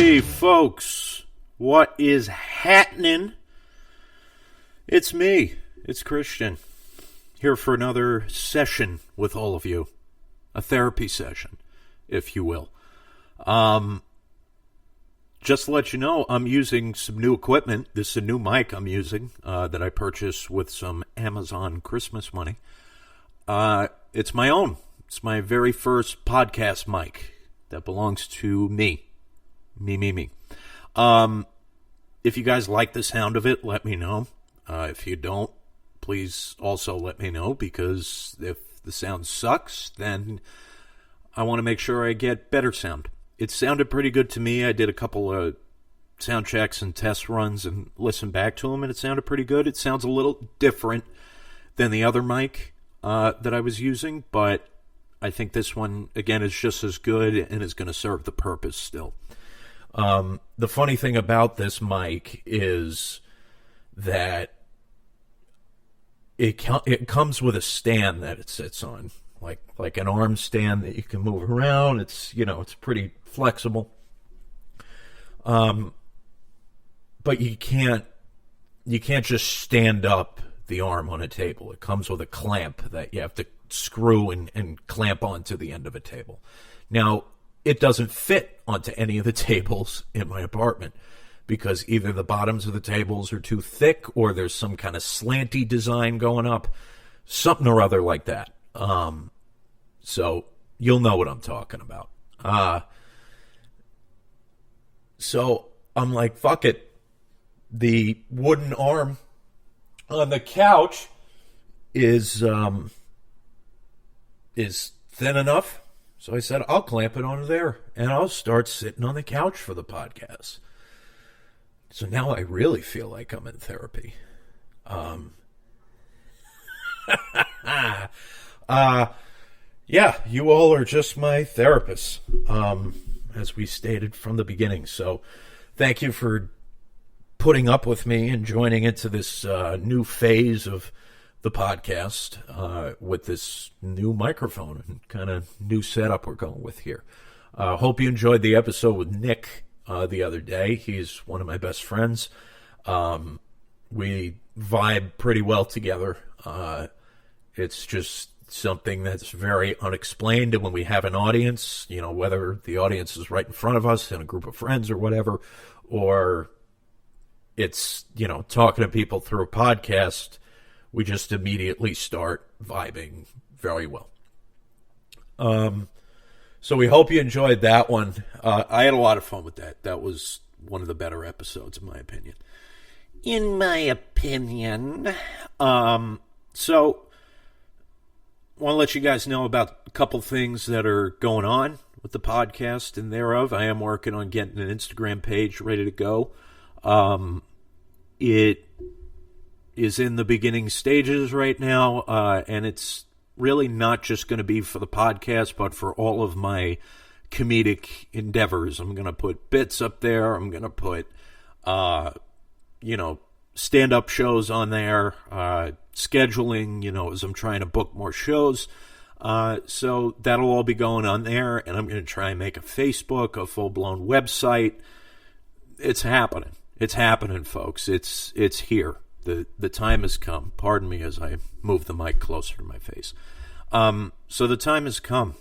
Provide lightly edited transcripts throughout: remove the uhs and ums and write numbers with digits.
Hey folks, what is happening? It's me, it's Christian, here for another session with all of you. A therapy session, if you will. Just to let you know, I'm using some new equipment. This is a new mic I'm using that I purchased with some Amazon Christmas money. It's my own. It's my very first podcast mic that belongs to me. Me. If you guys like the sound of it, let me know. If you don't, please also let me know, because if the sound sucks, then I want to make sure I get better sound. It sounded pretty good to me. I did a couple of sound checks and test runs and listened back to them, and it sounded pretty good. It sounds a little different than the other mic that I was using, but I think this one, again, is just as good and is going to serve the purpose still. The funny thing about this mic is that it comes with a stand that it sits on, like an arm stand that you can move around. It's, it's pretty flexible. But you can't just stand up the arm on a table. It comes with a clamp that you have to screw and clamp onto the end of a table. Now, it doesn't fit onto any of the tables in my apartment because either the bottoms of the tables are too thick or there's some kind of slanty design going up, something or other like that. So you'll know what I'm talking about. So I'm like, fuck it. The wooden arm on the couch is thin enough. So I said, I'll clamp it onto there, and I'll start sitting on the couch for the podcast. So now I really feel like I'm in therapy. Yeah, you all are just my therapists, as we stated from the beginning. So thank you for putting up with me and joining into this new phase of the podcast with this new microphone and kind of new setup we're going with here. Hope you enjoyed the episode with Nick the other day. He's one of my best friends. We vibe pretty well together. It's just something that's very unexplained, and when we have an audience, whether the audience is right in front of us in a group of friends or whatever, or it's, talking to people through a podcast, we just immediately start vibing very well. So we hope you enjoyed that one. I had a lot of fun with that. That was one of the better episodes, in my opinion. So I want to let you guys know about a couple things that are going on with the podcast and thereof. I am working on getting an Instagram page ready to go. It is in the beginning stages right now, and it's really not just going to be for the podcast, but for all of my comedic endeavors. I'm going to put bits up there. I'm going to put, stand-up shows on there, scheduling, as I'm trying to book more shows. So that'll all be going on there, and I'm going to try and make a Facebook, a full-blown website. It's happening. It's happening, folks. It's here. The time has come. Pardon me as I move the mic closer to my face. So the time has come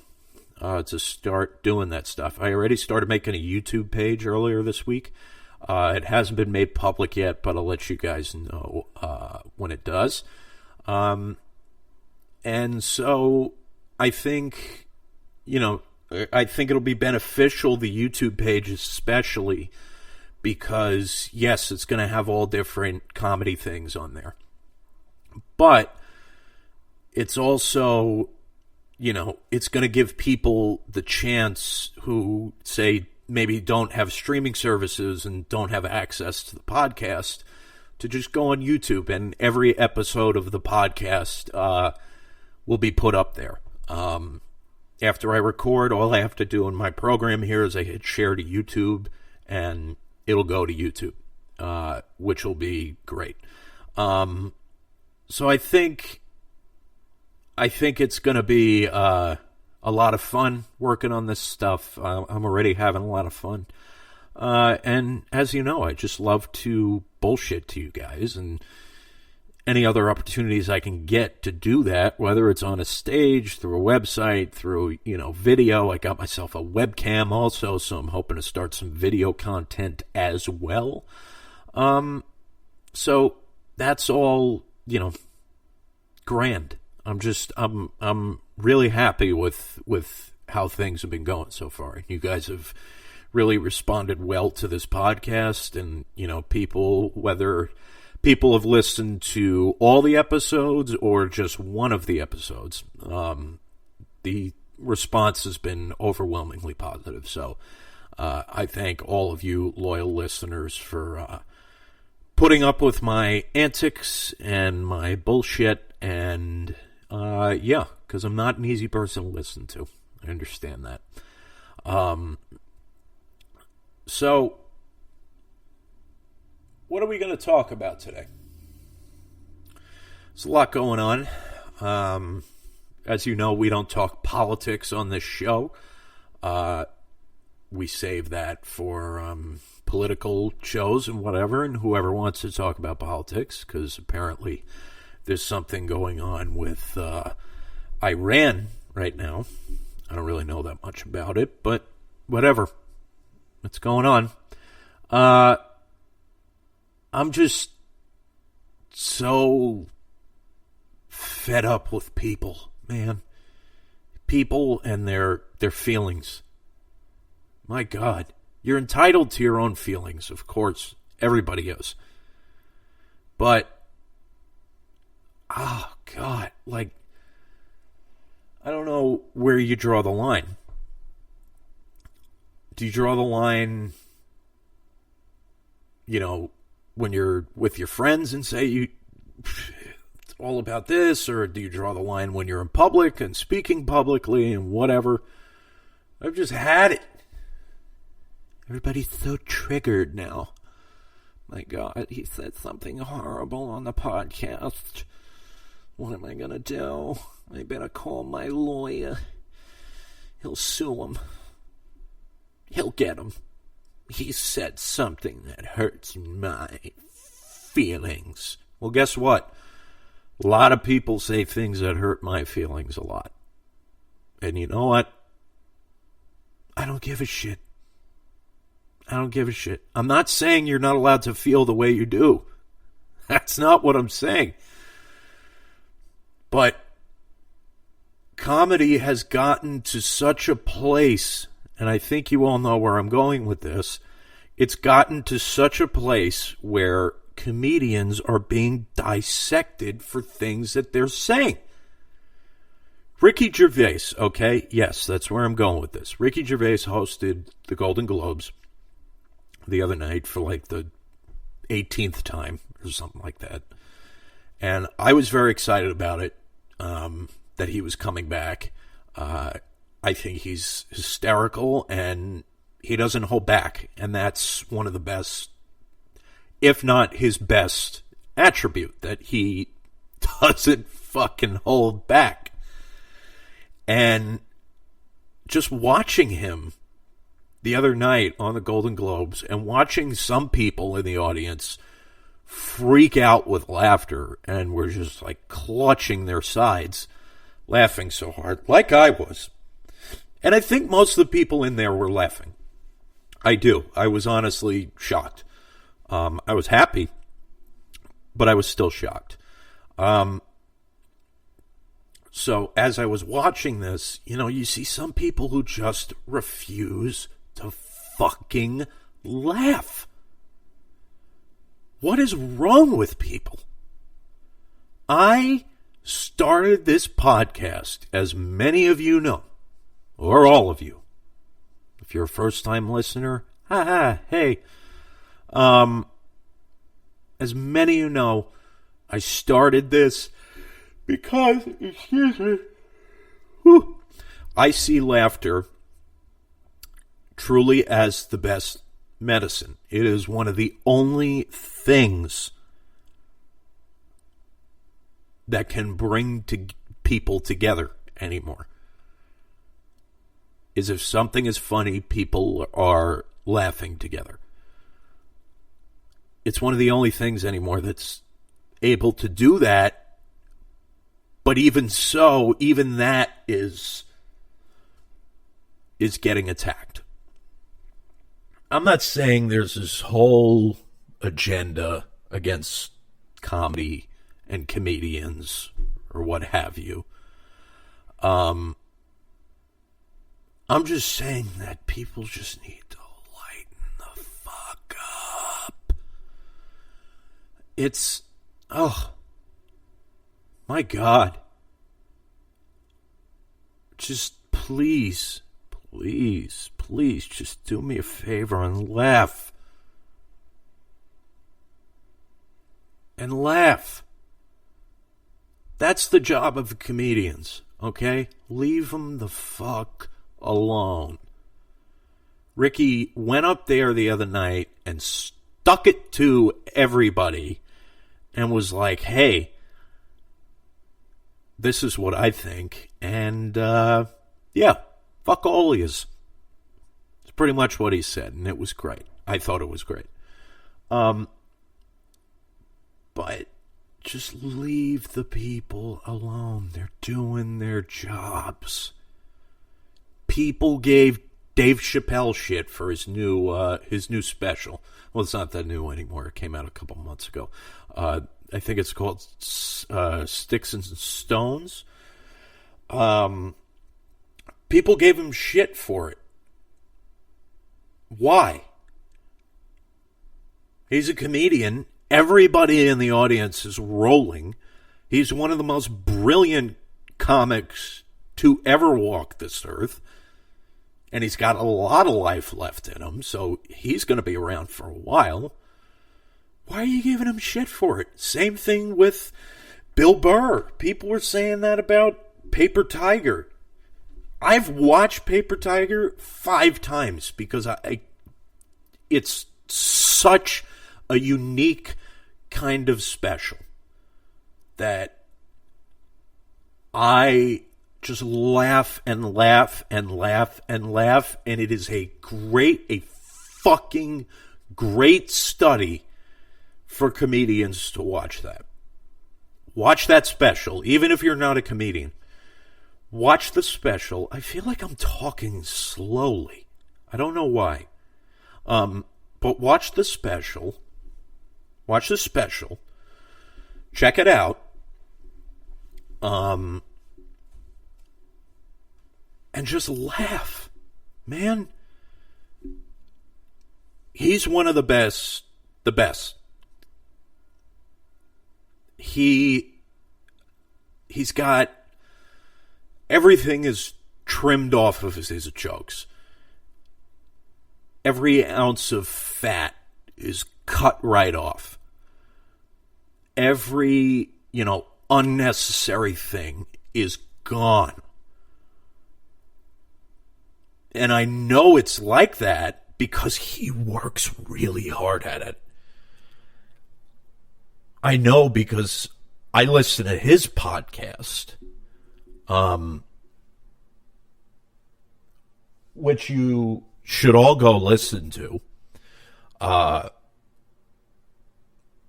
to start doing that stuff. I already started making a YouTube page earlier this week. It hasn't been made public yet, but I'll let you guys know when it does. And so I think, I think it'll be beneficial, the YouTube page especially, because, yes, it's going to have all different comedy things on there. But it's also, it's going to give people the chance who, say, maybe don't have streaming services and don't have access to the podcast to just go on YouTube, and every episode of the podcast will be put up there. After I record, all I have to do in my program here is I hit share to YouTube, and it'll go to YouTube, which will be great. So I think it's going to be a lot of fun working on this stuff. I'm already having a lot of fun. And as you know, I just love to bullshit to you guys, and any other opportunities I can get to do that, whether it's on a stage, through a website, through, video. I got myself a webcam also, so I'm hoping to start some video content as well. So that's all, grand. I'm really happy with how things have been going so far. You guys have really responded well to this podcast, and, whether people have listened to all the episodes or just one of the episodes, the response has been overwhelmingly positive. So I thank all of you loyal listeners for putting up with my antics and my bullshit. And because I'm not an easy person to listen to. I understand that. So what are we going to talk about today? There's a lot going on. As you know, we don't talk politics on this show. We save that for political shows and whatever, and whoever wants to talk about politics, because apparently there's something going on with Iran right now. I don't really know that much about it, but whatever. What's going on? I'm just so fed up with people, man. People and their feelings. My God. You're entitled to your own feelings, of course. Everybody is. But, God, I don't know where you draw the line. Do you draw the line, when you're with your friends and say it's all about this, or do you draw the line when you're in public and speaking publicly and whatever? I've just had it. Everybody's so triggered now. My God, he said something horrible on the podcast. What am I going to do? I better call my lawyer. He'll sue him. He'll get him. He said something that hurts my feelings. Well, guess what? A lot of people say things that hurt my feelings a lot. And you know what? I don't give a shit. I don't give a shit. I'm not saying you're not allowed to feel the way you do. That's not what I'm saying. But comedy has gotten to such a place, and I think you all know where I'm going with this. It's gotten to such a place where comedians are being dissected for things that they're saying. Ricky Gervais, okay? Yes, that's where I'm going with this. Ricky Gervais hosted the Golden Globes the other night for the 18th time or something like that. And I was very excited about it, that he was coming back. I think he's hysterical, and he doesn't hold back. And that's one of the best, if not his best attribute, that he doesn't fucking hold back. And just watching him the other night on the Golden Globes and watching some people in the audience freak out with laughter and were just clutching their sides, laughing so hard, like I was. And I think most of the people in there were laughing. I do. I was honestly shocked. I was happy, but I was still shocked. So as I was watching this, you see some people who just refuse to fucking laugh. What is wrong with people? I started this podcast, as many of you know, or all of you. If you're a first-time listener, hey. As many of you know, I started this because, I see laughter truly as the best medicine. It is one of the only things that can bring people together anymore. Is if something is funny, people are laughing together. It's one of the only things anymore that's able to do that. But even so, even that is getting attacked. I'm not saying there's this whole agenda against comedy and comedians or what have you. I'm just saying that people just need to lighten the fuck up. It's, oh, my God. Just please, just do me a favor and laugh. And laugh. That's the job of comedians, okay? Leave them the fuck alone. Ricky went up there the other night and stuck it to everybody and was like, hey, this is what I think. And, yeah, fuck all of yous. It's pretty much what he said, and it was great. I thought it was great. But just leave the people alone. They're doing their jobs. People gave Dave Chappelle shit for his new special. Well, it's not that new anymore. It came out a couple months ago. I think it's called Sticks and Stones. People gave him shit for it. Why? He's a comedian. Everybody in the audience is rolling. He's one of the most brilliant comics to ever walk this earth. And he's got a lot of life left in him, so he's going to be around for a while. Why are you giving him shit for it? Same thing with Bill Burr. People were saying that about Paper Tiger. I've watched Paper Tiger 5 times because it's such a unique kind of special that I just laugh and laugh and laugh and laugh, and it is a fucking great study for comedians to watch that. Watch that special, even if you're not a comedian. Watch the special. I feel like I'm talking slowly. I don't know why. But watch the special. Watch the special. Check it out. And just laugh. Man. He's one of the best. The best. He's got everything is trimmed off of his jokes. Every ounce of fat is cut right off. Every, unnecessary thing is gone. And I know it's like that because he works really hard at it. I know because I listen to his podcast, which you should all go listen to.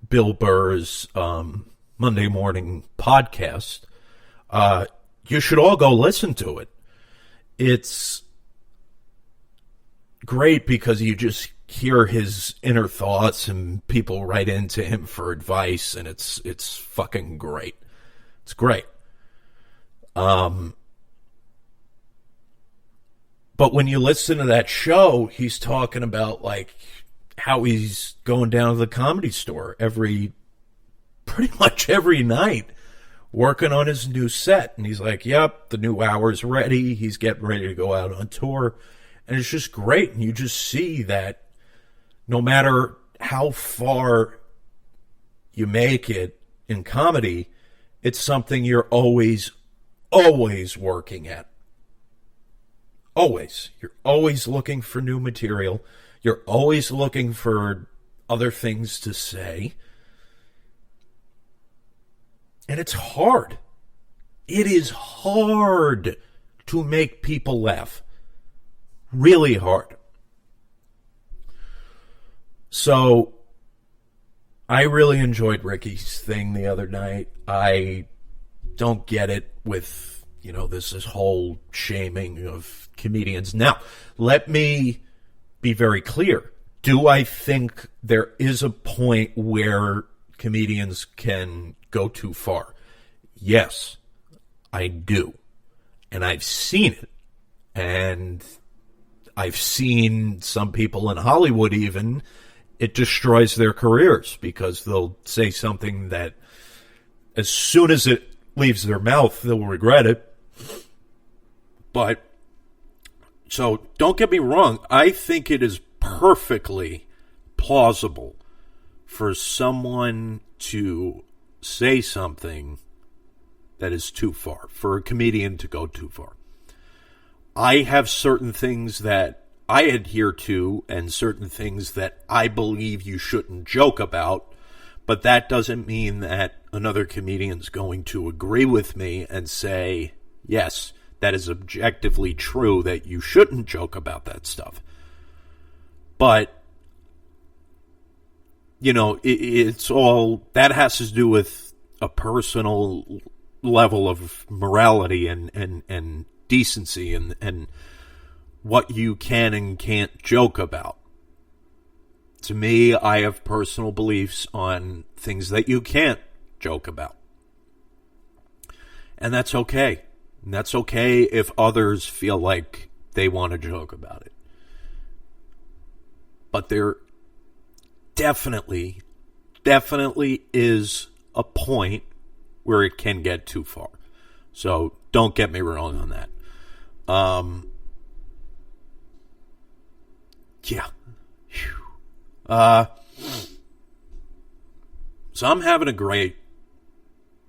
Bill Burr's Monday morning podcast. You should all go listen to it. It's great because you just hear his inner thoughts and people write into him for advice, and it's fucking great. It's great. But when you listen to that show, he's talking about like how he's going down to the Comedy Store pretty much every night, working on his new set. And he's like, yep, the new hour's ready. He's getting ready to go out on tour. And it's just great. And you just see that no matter how far you make it in comedy, it's something you're always working at. Always. You're always looking for new material. You're always looking for other things to say. And it's hard. It is hard to make people laugh. Really hard. So I really enjoyed Ricky's thing the other night. I don't get it with, this whole shaming of comedians. Now, let me be very clear. Do I think there is a point where comedians can go too far? Yes, I do. And I've seen it. And I've seen some people in Hollywood even, it destroys their careers because they'll say something that as soon as it leaves their mouth, they'll regret it. But, so don't get me wrong, I think it is perfectly plausible for someone to say something that is too far, for a comedian to go too far. I have certain things that I adhere to and certain things that I believe you shouldn't joke about, but that doesn't mean that another comedian's going to agree with me and say, yes, that is objectively true, that you shouldn't joke about that stuff. But, it's all, that has to do with a personal level of morality and decency and what you can and can't joke about. To me, I have personal beliefs on things that you can't joke about. And that's okay. And that's okay if others feel like they want to joke about it. But there definitely is a point where it can get too far. So don't get me wrong on that. Yeah. So I'm having a great...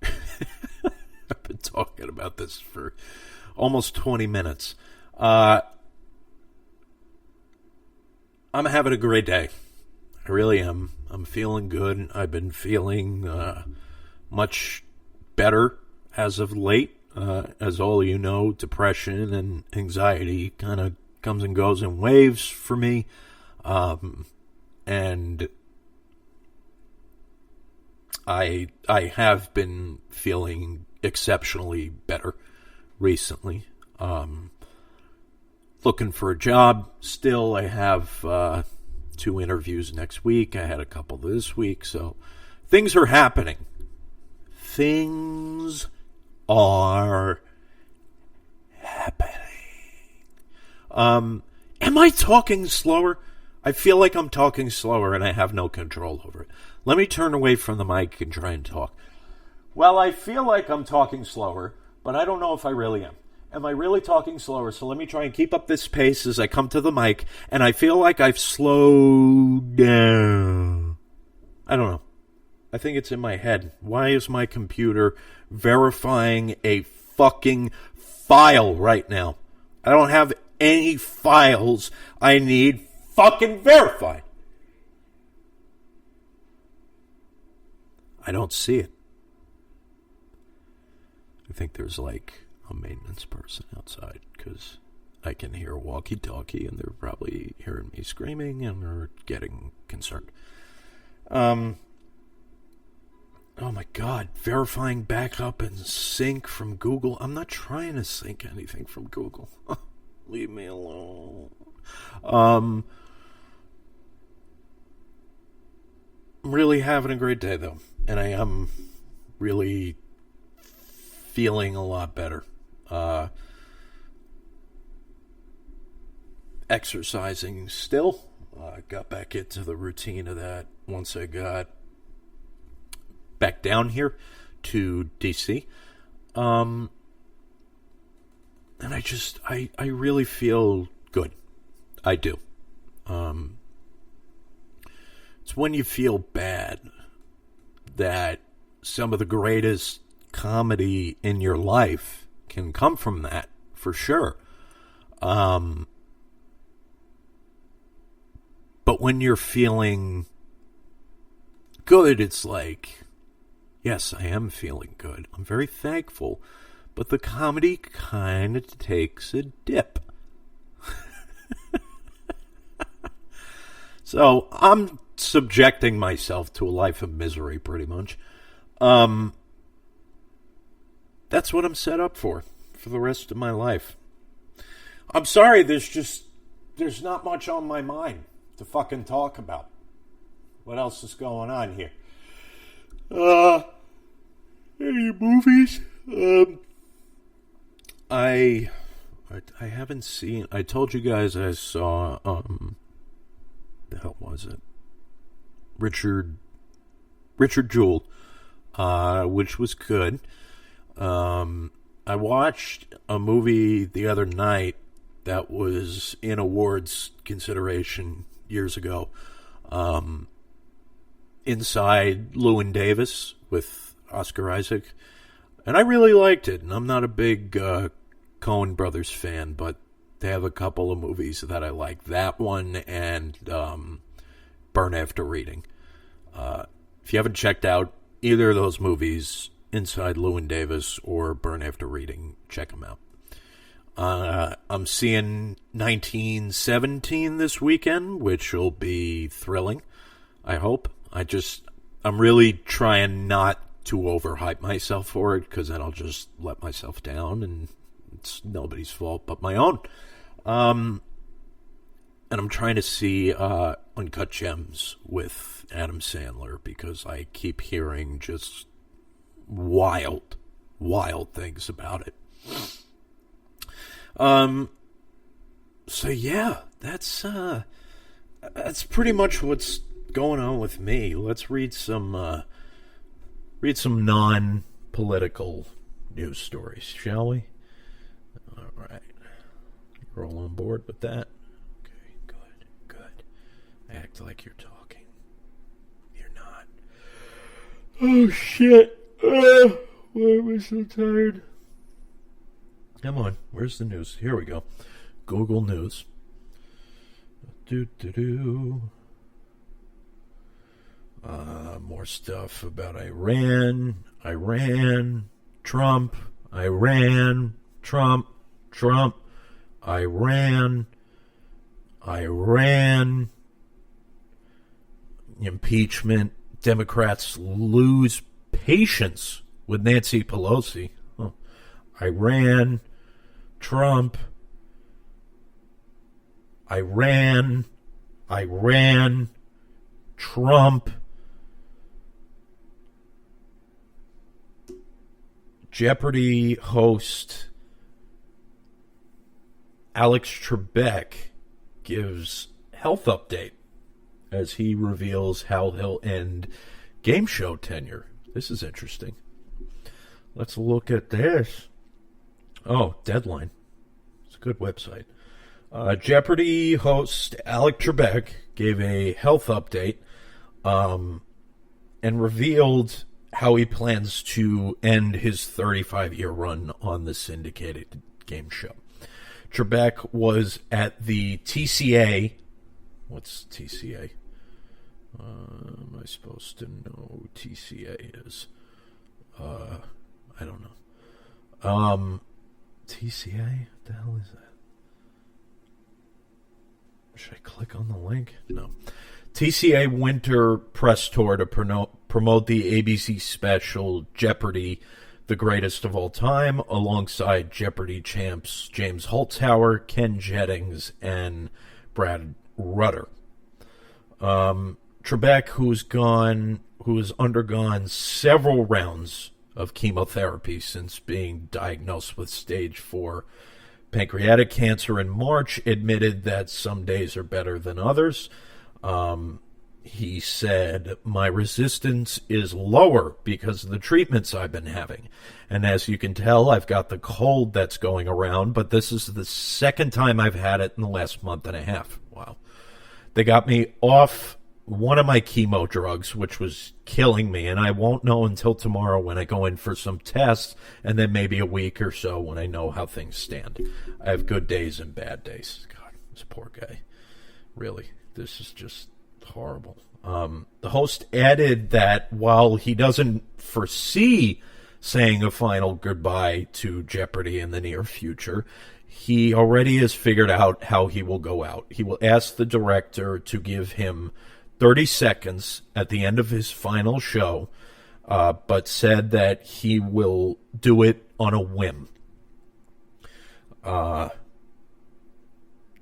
I've been talking about this for almost 20 minutes. I'm having a great day. I really am. I'm feeling good. I've been feeling much better as of late. As all you know, depression and anxiety kind of comes and goes in waves for me. And I have been feeling exceptionally better recently. Looking for a job still. I have 2 interviews next week. I had a couple this week. So things are happening. Things are happening. Am I talking slower? I feel like I'm talking slower and I have no control over it. Let me turn away from the mic and try and talk. Well, I feel like I'm talking slower, but I don't know if I really am. Am I really talking slower? So let me try and keep up this pace as I come to the mic, and I feel like I've slowed down. I don't know. I think it's in my head. Why is my computer verifying a fucking file right now? I don't have any files I need fucking verified. I don't see it. I think there's like a maintenance person outside because I can hear a walkie-talkie and they're probably hearing me screaming and they're getting concerned. Oh my God, verifying backup and sync from Google. I'm not trying to sync anything from Google. Leave me alone. I'm really having a great day though, and I am really feeling a lot better. Exercising still. Got back into the routine of that once I got back down here to DC. And I really feel good. I do. It's when you feel bad that some of the greatest comedy in your life can come from that, for sure. But when you're feeling good, it's like, yes, I am feeling good. I'm very thankful. But the comedy kind of takes a dip. So I'm subjecting myself to a life of misery, pretty much. That's what I'm set up for the rest of my life. I'm sorry, there's not much on my mind to fucking talk about. What else is going on here? Any movies? I haven't seen. I told you guys I saw. The hell was it? Richard Jewell, which was good. I watched a movie the other night that was in awards consideration years ago. Inside Llewyn Davis with Oscar Isaac. And I really liked it. And I'm not a big Coen Brothers fan, but they have a couple of movies that I like. That one and Burn After Reading. If you haven't checked out either of those movies, Inside Llewyn Davis or Burn After Reading, check them out. I'm seeing 1917 this weekend, which will be thrilling, I hope. I'm really trying not to overhype myself for it, because then I'll just let myself down, and it's nobody's fault but my own. And I'm trying to see Uncut Gems with Adam Sandler, because I keep hearing just wild things about it. So yeah, that's pretty much what's going on with me. Let's read some non-political news stories, shall we? All right. You're all on board with that? Okay, good. Act like you're talking. You're not. Oh, shit. Why am I so tired? Come on, where's the news? Here we go. Google News. More stuff about Iran, Trump, impeachment. Democrats lose patience with Nancy Pelosi. Iran, Trump, Trump. Jeopardy host Alex Trebek gives health update as he reveals how he'll end game show tenure. This is interesting. Let's look at this. Oh, Deadline. It's a good website. Jeopardy host Alex Trebek gave a health update and revealed how he plans to end his 35-year run on the syndicated game show. Trebek was at the TCA. What's TCA? Am I supposed to know who TCA is? I don't know. TCA? What the hell is that? Should I click on the link? No. TCA Winter Press Tour to promote the ABC special Jeopardy, The Greatest of All Time, alongside Jeopardy champs James Holzhauer, Ken Jennings, and Brad Rutter. Trebek, who has undergone several rounds of chemotherapy since being diagnosed with stage 4 pancreatic cancer in March, admitted that some days are better than others. He said, "My resistance is lower because of the treatments I've been having. And as you can tell, I've got the cold that's going around, but this is the second time I've had it in the last month and a half." Wow. They got me off one of my chemo drugs, which was killing me, and I won't know until tomorrow when I go in for some tests, and then maybe a week or so when I know how things stand. I have good days and bad days. God, this poor guy. Really, this is just horrible. The host added that while he doesn't foresee saying a final goodbye to Jeopardy in the near future, he already has figured out how he will go out. He will ask the director to give him 30 seconds at the end of his final show, but said that he will do it on a whim.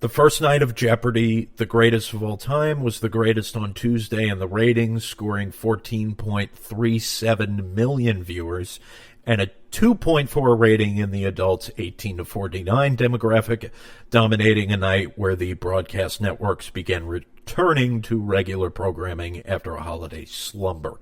The first night of Jeopardy, the greatest of all time, was the greatest on Tuesday in the ratings, scoring 14.37 million viewers and a 2.4 rating in the adults 18 to 49 demographic, dominating a night where the broadcast networks began returning to regular programming after a holiday slumber.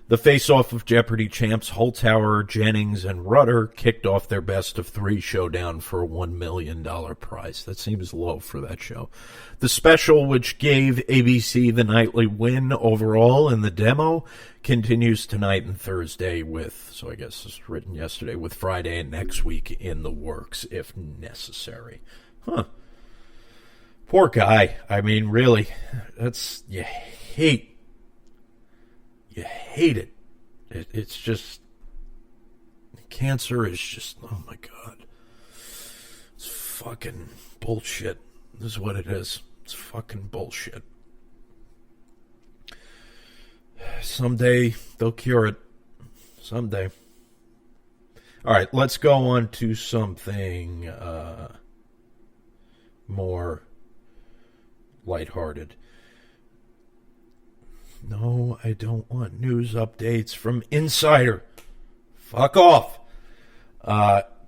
The face-off of Jeopardy champs Holtower, Jennings, and Rudder kicked off their best-of-3 showdown for a $1 million prize. That seems low for that show. The special, which gave ABC the nightly win overall in the demo, continues tonight and Thursday with, so I guess it's written yesterday, with Friday and next week in the works, if necessary. Poor guy. I mean, really, you hate it. It's just, cancer is just, oh my God. It's fucking bullshit. This is what it is. It's fucking bullshit. Someday they'll cure it. Someday. All right, let's go on to something more lighthearted. No, I don't want news updates from Insider. Fuck off.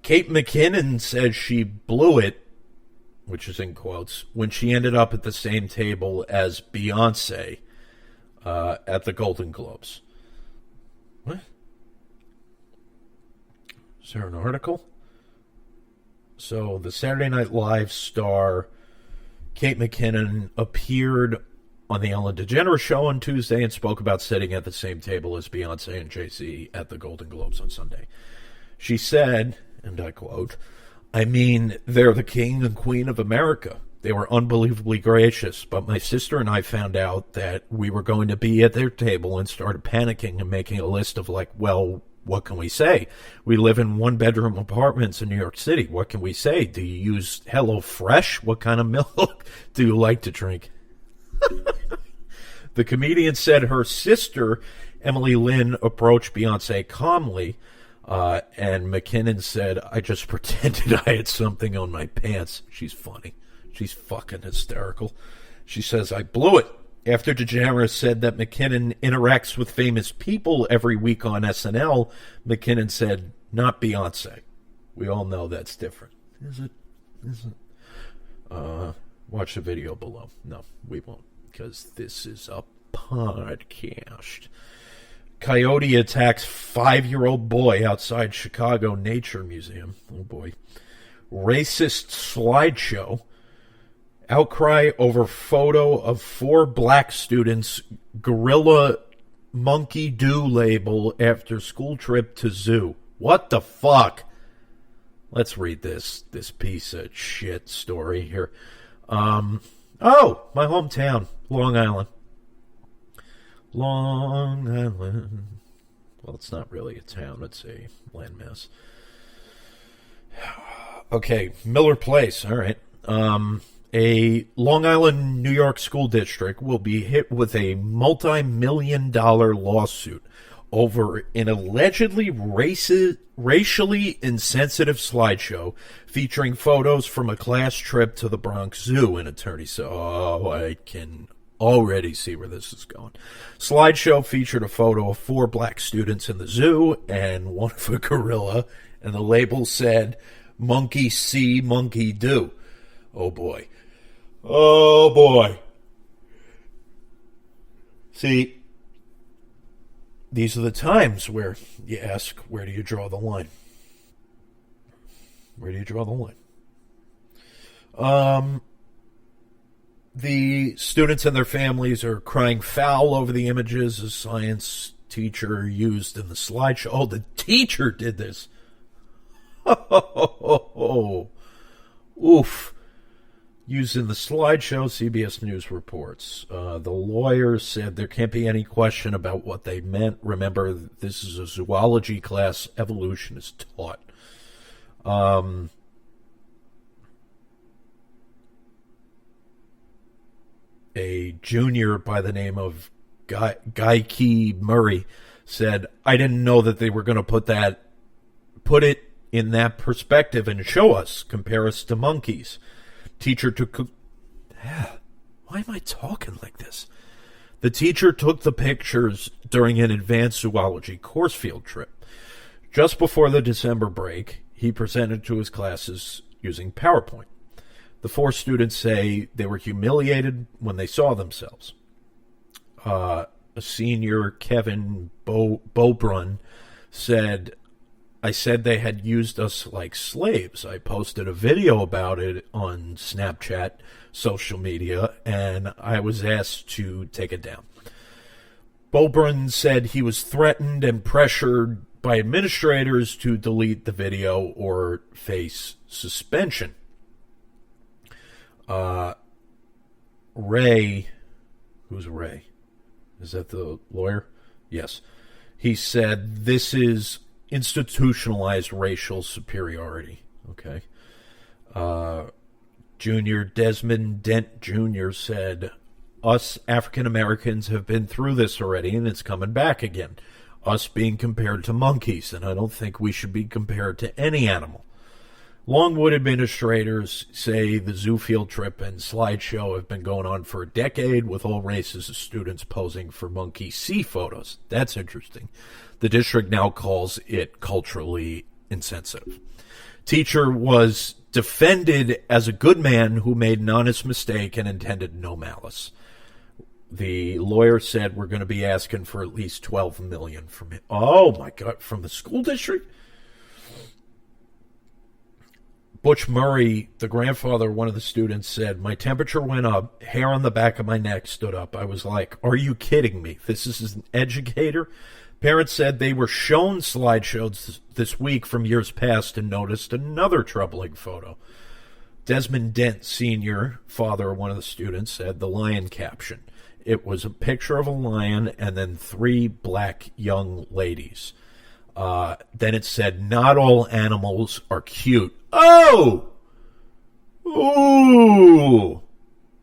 Kate McKinnon says she blew it, which is in quotes, when she ended up at the same table as Beyonce at the Golden Globes. What? Is there an article? So the Saturday Night Live star Kate McKinnon appeared on the Ellen DeGeneres Show on Tuesday and spoke about sitting at the same table as Beyonce and Jay-Z at the Golden Globes on Sunday. She said, and I quote, "I mean, they're the king and queen of America. They were unbelievably gracious, but my sister and I found out that we were going to be at their table and started panicking and making a list of like, well, what can we say? We live in one-bedroom apartments in New York City. What can we say? Do you use HelloFresh? What kind of milk do you like to drink?" The comedian said her sister, Emily Lynn, approached Beyonce calmly, and McKinnon said, "I just pretended I had something on my pants." She's funny. She's fucking hysterical. She says, "I blew it." After DeGeneres said that McKinnon interacts with famous people every week on SNL, McKinnon said, "Not Beyonce." We all know that's different. Is it? Watch the video below. No, we won't, because this is a podcast. Coyote attacks 5-year-old boy outside Chicago Nature Museum. Oh, boy. Racist slideshow. Outcry over photo of 4 black students gorilla monkey do label after school trip to zoo. What the fuck? Let's read this piece of shit story here. My hometown, Long Island. Long Island. Well, it's not really a town, it's a landmass. Okay, Miller Place, all right. A Long Island, New York school district will be hit with a multi-million-dollar lawsuit over an allegedly racially insensitive slideshow featuring photos from a class trip to the Bronx Zoo, an attorney said. Oh, I can already see where this is going. Slideshow featured a photo of 4 black students in the zoo and one of a gorilla, and the label said, "Monkey see, monkey do." Oh, boy. Oh, boy. See, these are the times where you ask, where do you draw the line? Where do you draw the line? The students and their families are crying foul over the images a science teacher used in the slideshow. Oh, the teacher did this. Oof. Used in the slideshow, CBS News reports. The lawyers said there can't be any question about what they meant. Remember, this is a zoology class. Evolution is taught. a junior by the name of Guy Key Murray said, I didn't know that they were going to put it in that perspective and show us, compare us to monkeys. Teacher took... Why am I talking like this? The teacher took the pictures during an advanced zoology course field trip. Just before the December break, he presented to his classes using PowerPoint. The 4 students say they were humiliated when they saw themselves. A senior, Kevin Beaubrun, said, I said they had used us like slaves. I posted a video about it on Snapchat, social media, and I was asked to take it down. Beaubrun said he was threatened and pressured by administrators to delete the video or face suspension. Ray, who's Ray? Is that the lawyer? Yes. He said this is institutionalized racial superiority. Okay. Junior Desmond Dent Jr. said, us African Americans have been through this already and it's coming back again. Us being compared to monkeys, and I don't think we should be compared to any animal. Longwood administrators say the zoo field trip and slideshow have been going on for a decade with all races of students posing for monkey see photos. That's interesting. The district now calls it culturally insensitive. Teacher was defended as a good man who made an honest mistake and intended no malice. The lawyer said we're going to be asking for at least $12 million from it. Oh my God, from the school district? Butch Murray, the grandfather of one of the students, said, my temperature went up, hair on the back of my neck stood up. I was like, are you kidding me? This is an educator? Parents said they were shown slideshows this week from years past and noticed another troubling photo. Desmond Dent Sr., father of one of the students, said the lion caption. It was a picture of a lion and then 3 black young ladies. Then it said, not all animals are cute. Oh! Ooh!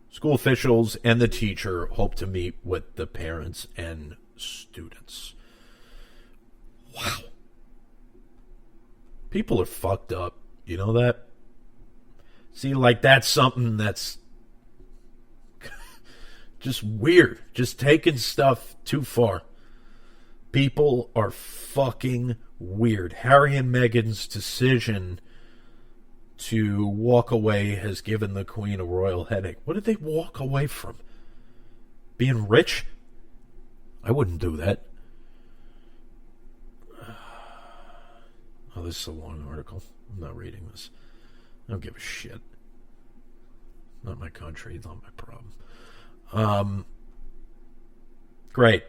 School officials and the teacher hope to meet with the parents and students. Wow. People are fucked up. You know that? See, like, that's something that's just weird. Just taking stuff too far. People are fucking weird. Harry and Meghan's decision to walk away has given the Queen a royal headache. What did they walk away from? Being rich? I wouldn't do that. Oh, this is a long article. I'm not reading this. I don't give a shit. Not my country. It's not my problem. Great.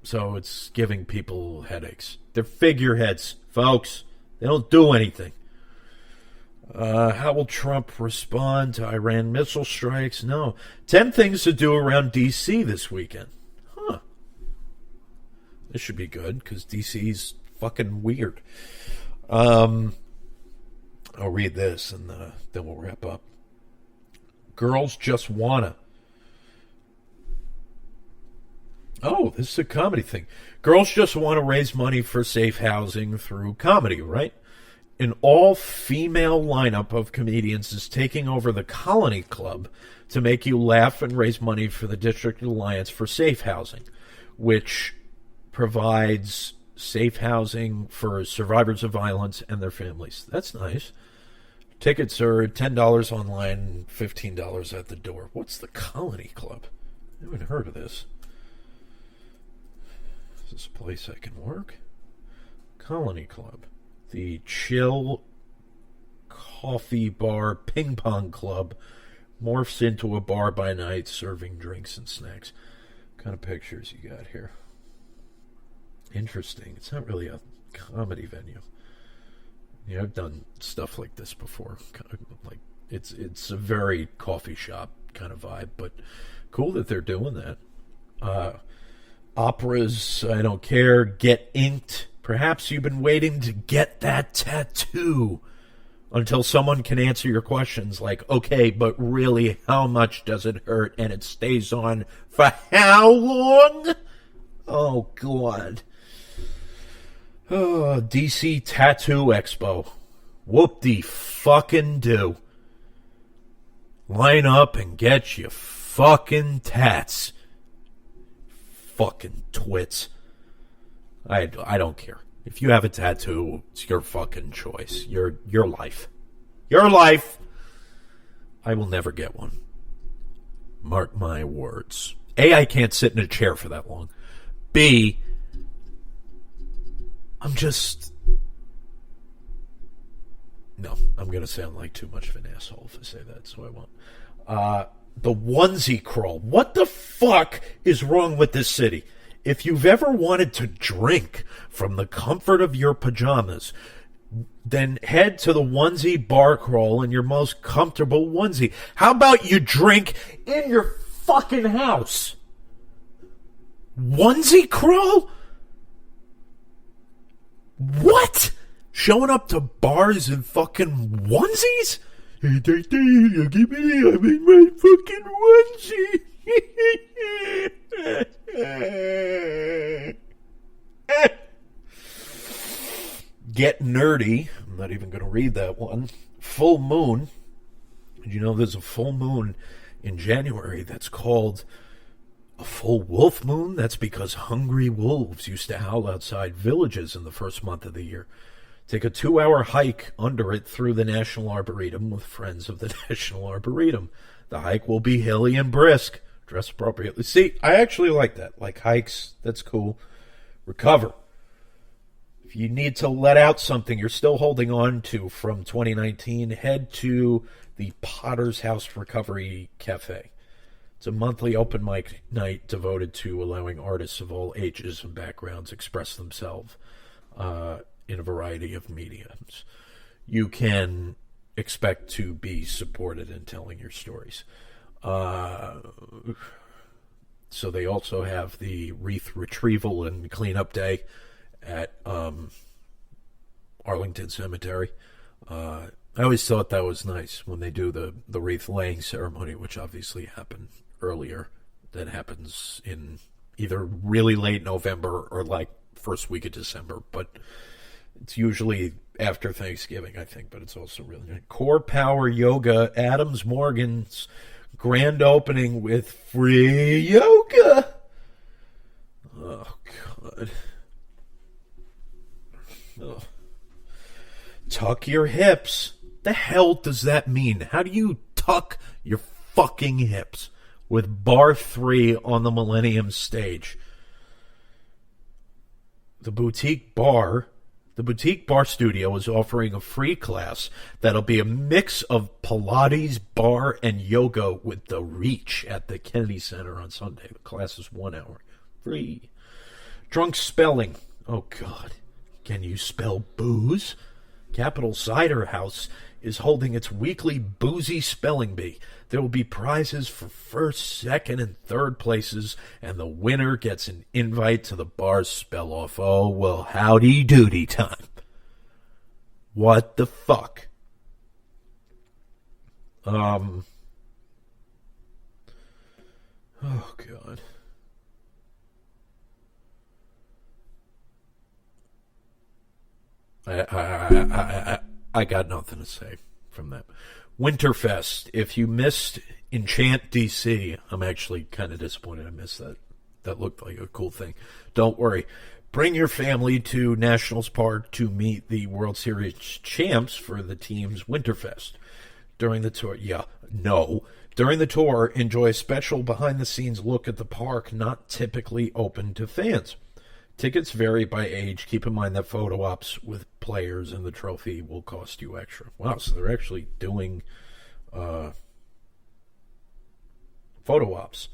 So it's giving people headaches. They're figureheads, folks. They don't do anything. How will Trump respond to Iran missile strikes? No. 10 things to do around D.C. this weekend. Huh. This should be good, because D.C.'s fucking weird. I'll read this, and then we'll wrap up. Girls Just Wanna. Oh, this is a comedy thing. Girls Just Want to raise money for safe housing through comedy, right? An all-female lineup of comedians is taking over the Colony Club to make you laugh and raise money for the District Alliance for Safe Housing, which provides safe housing for survivors of violence and their families. That's nice. Tickets are $10 online, $15 at the door. What's the Colony Club? I haven't heard of this. Is this a place I can work? Colony Club. The Chill Coffee Bar Ping Pong Club morphs into a bar by night serving drinks and snacks. What kind of pictures you got here? Interesting. It's not really a comedy venue. Yeah, I've done stuff like this before. Like it's a very coffee shop kind of vibe, but cool that they're doing that. Operas, I don't care. Get inked. Perhaps you've been waiting to get that tattoo. until someone can answer your questions like, okay, but really, how much does it hurt? And it stays on for how long? Oh, God. Oh, DC Tattoo Expo. Whoop-de-fucking-do. Line up and get your fucking tats. Fucking twits. I don't care. If you have a tattoo, it's your fucking choice. Your life. Your life. I will never get one. Mark my words. A, I can't sit in a chair for that long. B, I'm just... No, I'm going to sound like too much of an asshole if I say that, so I won't. The onesie crawl. What the fuck is wrong with this city? If you've ever wanted to drink from the comfort of your pajamas, then head to the onesie bar crawl in your most comfortable onesie. How about you drink in your fucking house? Onesie crawl? What? Showing up to bars in fucking onesies? Look at me, I'm in my fucking onesie. Get nerdy. I'm not even going to read that one. Full moon. Did you know there's a full moon in January that's called a full wolf moon? That's because hungry wolves used to howl outside villages in the first month of the year. Take a 2-hour hike under it through the National Arboretum with friends of the National Arboretum. The hike will be hilly and brisk. Dress appropriately. See, I actually like that. Like hikes, that's cool. Recover. If you need to let out something you're still holding on to from 2019, head to the Potter's House Recovery Cafe. It's a monthly open mic night devoted to allowing artists of all ages and backgrounds express themselves in a variety of mediums. You can expect to be supported in telling your stories. So they also have the wreath retrieval and cleanup day at Arlington Cemetery. I always thought that was nice when they do the wreath laying ceremony, which obviously happened earlier. That happens in either really late November or like first week of December, but it's usually after Thanksgiving, I think, but it's also really nice. Core Power Yoga, Adams Morgan's grand opening with free yoga. Oh, God. Oh. Tuck your hips. The hell does that mean? How do you tuck your fucking hips with Bar 3 on the Millennium stage? The Boutique Bar Studio is offering a free class that'll be a mix of Pilates, bar, and yoga with The Reach at the Kennedy Center on Sunday. The class is 1 hour. Free. Drunk spelling. Oh, God. Can you spell booze? Capital Cider House is holding its weekly boozy spelling bee. There will be prizes for first, second, and third places, and the winner gets an invite to the bar's spell-off. Oh, well, howdy doody time. What the fuck? Oh, God. I got nothing to say from that. Winterfest. If you missed Enchant DC, I'm actually kind of disappointed I missed that. That looked like a cool thing. Don't worry. Bring your family to Nationals Park to meet the World Series champs for the team's Winterfest. During the tour, During the tour, enjoy a special behind-the-scenes look at the park not typically open to fans. Tickets vary by age. Keep in mind that photo ops with players and the trophy will cost you extra. Wow, so they're actually doing photo ops.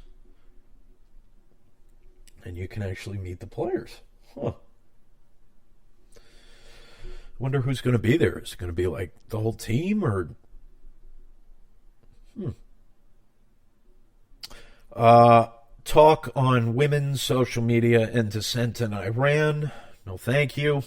And you can actually meet the players. Huh. Wonder who's going to be there. Is it going to be like the whole team or... Talk on women's social media and dissent in Iran. No, thank you.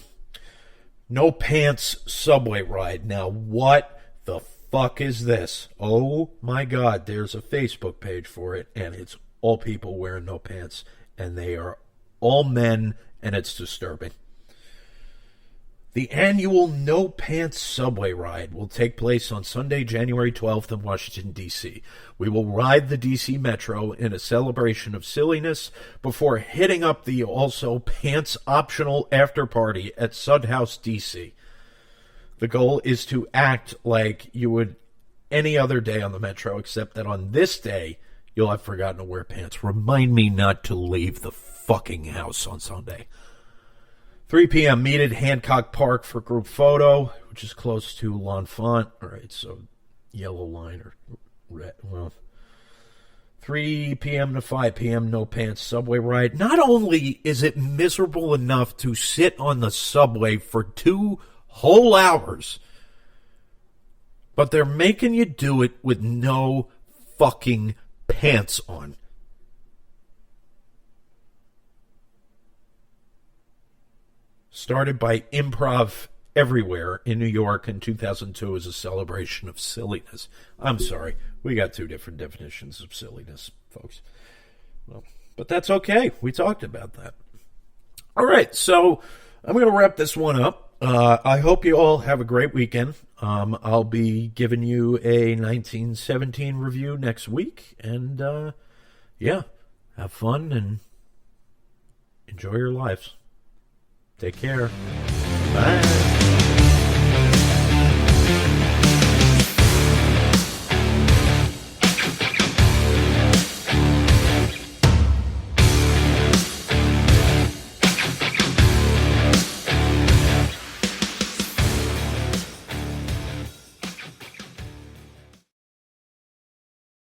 No pants subway ride. Now, what the fuck is this? Oh my God, there's a Facebook page for it, and it's all people wearing no pants, and they are all men, and it's disturbing. The annual No Pants Subway Ride will take place on Sunday, January 12th in Washington, D.C. We will ride the D.C. Metro in a celebration of silliness before hitting up the also pants-optional after-party at Sud House, D.C. The goal is to act like you would any other day on the Metro, except that on this day, you'll have forgotten to wear pants. Remind me not to leave the fucking house on Sunday. 3 p.m. meet at Hancock Park for group photo, which is close to L'Enfant. All right, so yellow line or red. Well, 3 p.m. to 5 p.m. No pants subway ride. Not only is it miserable enough to sit on the subway for 2 whole hours, but they're making you do it with no fucking pants on. Started by Improv Everywhere in New York in 2002 as a celebration of silliness. I'm sorry, we got 2 different definitions of silliness, folks. Well, but that's okay. We talked about that. All right, so I'm going to wrap this one up. I hope you all have a great weekend. I'll be giving you a 1917 review next week. And, yeah, have fun and enjoy your lives. Take care. Bye.